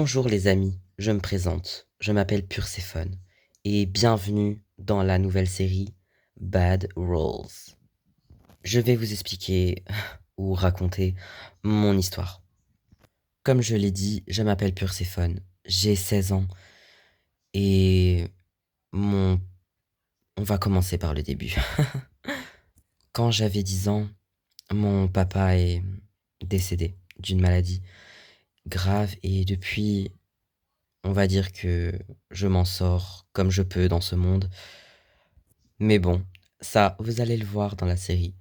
Bonjour les amis, je me présente, je m'appelle Perséphone et bienvenue dans la nouvelle série Bad Rolls. Je vais vous expliquer ou raconter mon histoire. Comme je l'ai dit, je m'appelle Perséphone, j'ai 16 ans et mon... on va commencer par le début. Quand j'avais 10 ans, mon papa est décédé d'une maladie grave et depuis, on va dire que je m'en sors comme je peux dans ce monde. Mais bon, ça, vous allez le voir dans la série.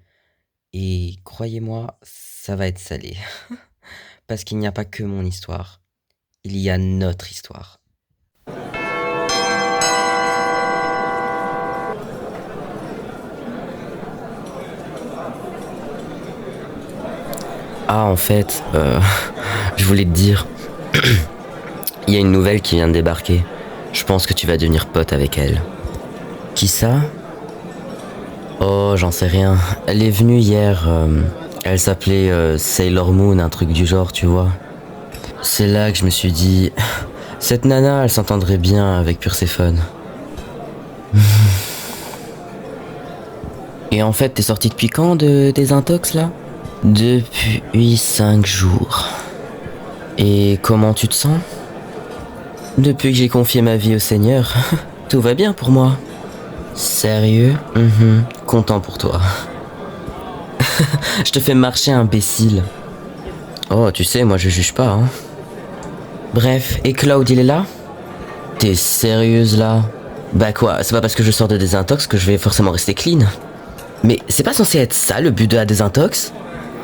Et croyez-moi, ça va être salé. Parce qu'il n'y a pas que mon histoire. Il y a notre histoire. Ah, en fait, je voulais te dire, il y a une nouvelle qui vient de débarquer. Je pense que tu vas devenir pote avec elle. Qui ça? Oh, j'en sais rien. Elle est venue hier. Elle s'appelait Sailor Moon, un truc du genre, tu vois. C'est là que je me suis dit, cette nana, elle s'entendrait bien avec Perséphone. Et en fait, t'es sorti depuis quand de tes intox là? Depuis 5 jours. Et comment tu te sens? Depuis que j'ai confié ma vie au Seigneur, tout va bien pour moi. Sérieux? Content pour toi. Je te fais marcher, imbécile. Oh, tu sais, moi je juge pas, hein. Bref, et Claude, il est là? T'es sérieuse là? Bah quoi, c'est pas parce que je sors de désintox que je vais forcément rester clean. Mais c'est pas censé être ça le but de la désintox?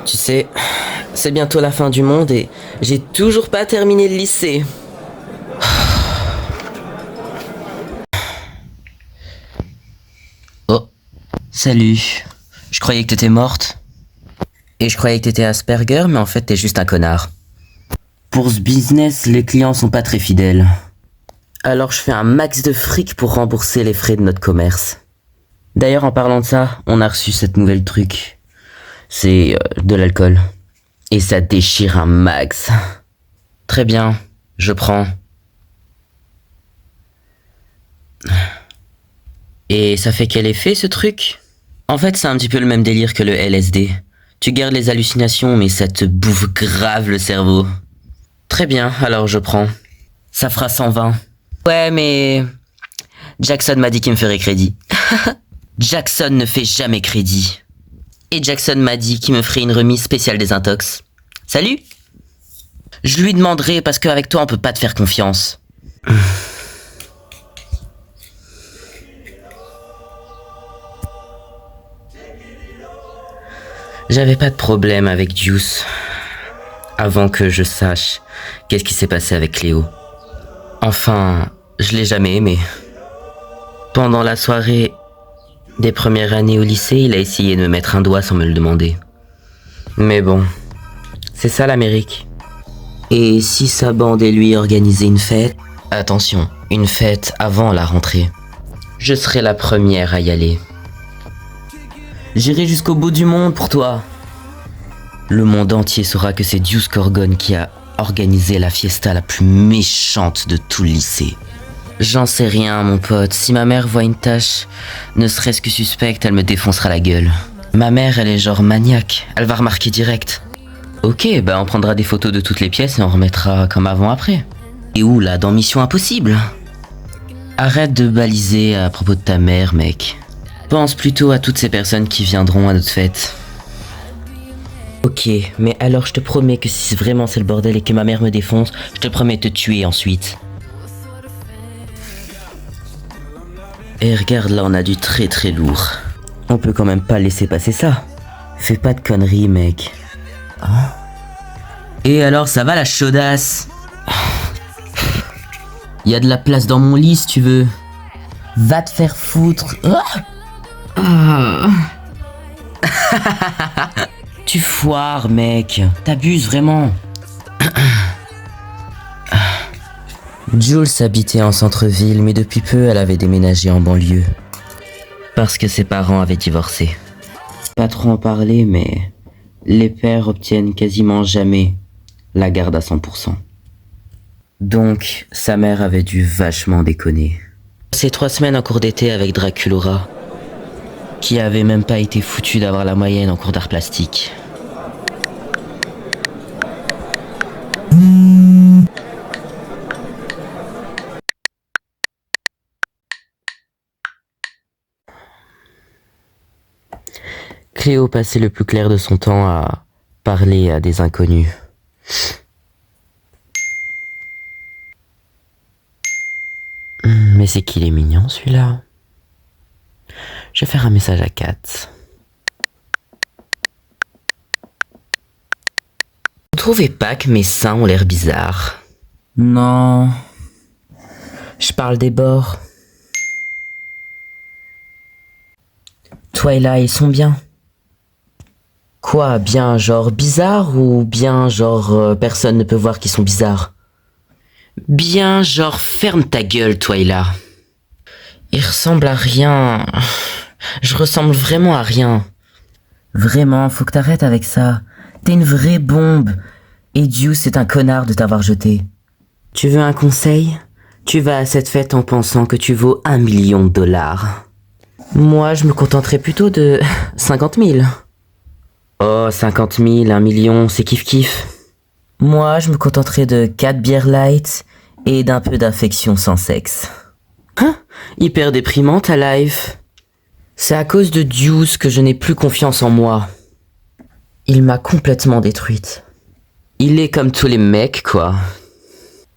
Tu sais, c'est bientôt la fin du monde et j'ai toujours pas terminé le lycée. Oh, salut. Je croyais que t'étais morte. Et je croyais que t'étais Asperger, mais en fait t'es juste un connard. Pour ce business, les clients sont pas très fidèles. Alors je fais un max de fric pour rembourser les frais de notre commerce. D'ailleurs, en parlant de ça, on a reçu cette nouvelle truc. C'est de l'alcool. Et ça déchire un max. Très bien, je prends. Et ça fait quel effet ce truc? En fait, c'est un petit peu le même délire que le LSD. Tu gardes les hallucinations, mais ça te bouffe grave le cerveau. Très bien, alors je prends. Ça fera 120. Ouais, mais... Jackson m'a dit qu'il me ferait crédit. Jackson ne fait jamais crédit. Et Jackson m'a dit qu'il me ferait une remise spéciale des intox. Salut! Je lui demanderai parce qu'avec toi on peut pas te faire confiance. J'avais pas de problème avec Juice. Avant que je sache qu'est-ce qui s'est passé avec Cléo. Enfin, je l'ai jamais aimé. Pendant la soirée des premières années au lycée, il a essayé de me mettre un doigt sans me le demander. Mais bon, c'est ça l'Amérique. Et si sa bande et lui organisaient une fête, attention, une fête avant la rentrée, je serai la première à y aller. J'irai jusqu'au bout du monde pour toi. Le monde entier saura que c'est Deuce Corgon qui a organisé la fiesta la plus méchante de tout le lycée. J'en sais rien, mon pote. Si ma mère voit une tache, ne serait-ce que suspecte, elle me défoncera la gueule. Ma mère, elle est genre maniaque. Elle va remarquer direct. Ok, bah on prendra des photos de toutes les pièces et on remettra comme avant après. Et où là, dans Mission Impossible? Arrête de baliser à propos de ta mère, mec. Pense plutôt à toutes ces personnes qui viendront à notre fête. Ok, mais alors je te promets que si vraiment c'est le bordel et que ma mère me défonce, je te promets de te tuer ensuite. Et regarde là, on a du très très lourd. On peut quand même pas laisser passer ça. Fais pas de conneries, mec. Hein? Et alors, ça va la chaudasse? Y a de la place dans mon lit si tu veux. Va te faire foutre. Tu foires, mec. T'abuses vraiment. Jules habitait en centre-ville, mais depuis peu, elle avait déménagé en banlieue. Parce que ses parents avaient divorcé. Pas trop en parler, mais les pères obtiennent quasiment jamais la garde à 100%. Donc, sa mère avait dû vachement déconner. Ces 3 semaines en cours d'été avec Draculora, qui avait même pas été foutu d'avoir la moyenne en cours d'art plastique. Cléo passait le plus clair de son temps à parler à des inconnus. Mais c'est qu'il est mignon celui-là. Je vais faire un message à Kat. Vous trouvez pas que mes seins ont l'air bizarres? Non. Je parle des bords. Twyla, ils sont bien. Quoi, bien genre bizarre ou bien genre personne ne peut voir qu'ils sont bizarres? Bien genre ferme ta gueule, Twyla. Il ressemble à rien. Je ressemble vraiment à rien. Vraiment, faut que t'arrêtes avec ça. T'es une vraie bombe. Et Deuce est un connard de t'avoir jeté. Tu veux un conseil? Tu vas à cette fête en pensant que tu vaux 1 million de dollars. Moi, je me contenterais plutôt de 50 000. Oh, 50 000, 1 million, c'est kiff-kiff. Moi, je me contenterais de 4 bières light et d'un peu d'affection sans sexe. Hein? Hyper déprimant ta life. C'est à cause de Deuce que je n'ai plus confiance en moi. Il m'a complètement détruite. Il est comme tous les mecs, quoi.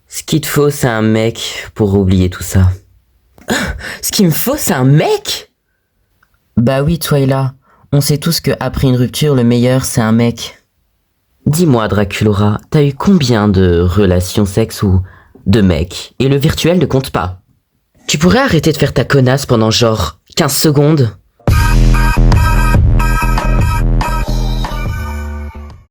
Ce qu'il te faut, c'est un mec pour oublier tout ça. Ce qu'il me faut, c'est un mec? Bah oui, Twyla. On sait tous que après une rupture, le meilleur, c'est un mec. Dis-moi, Draculora, t'as eu combien de relations sexe ou de mecs? Et le virtuel ne compte pas. Tu pourrais arrêter de faire ta connasse pendant genre 15 secondes?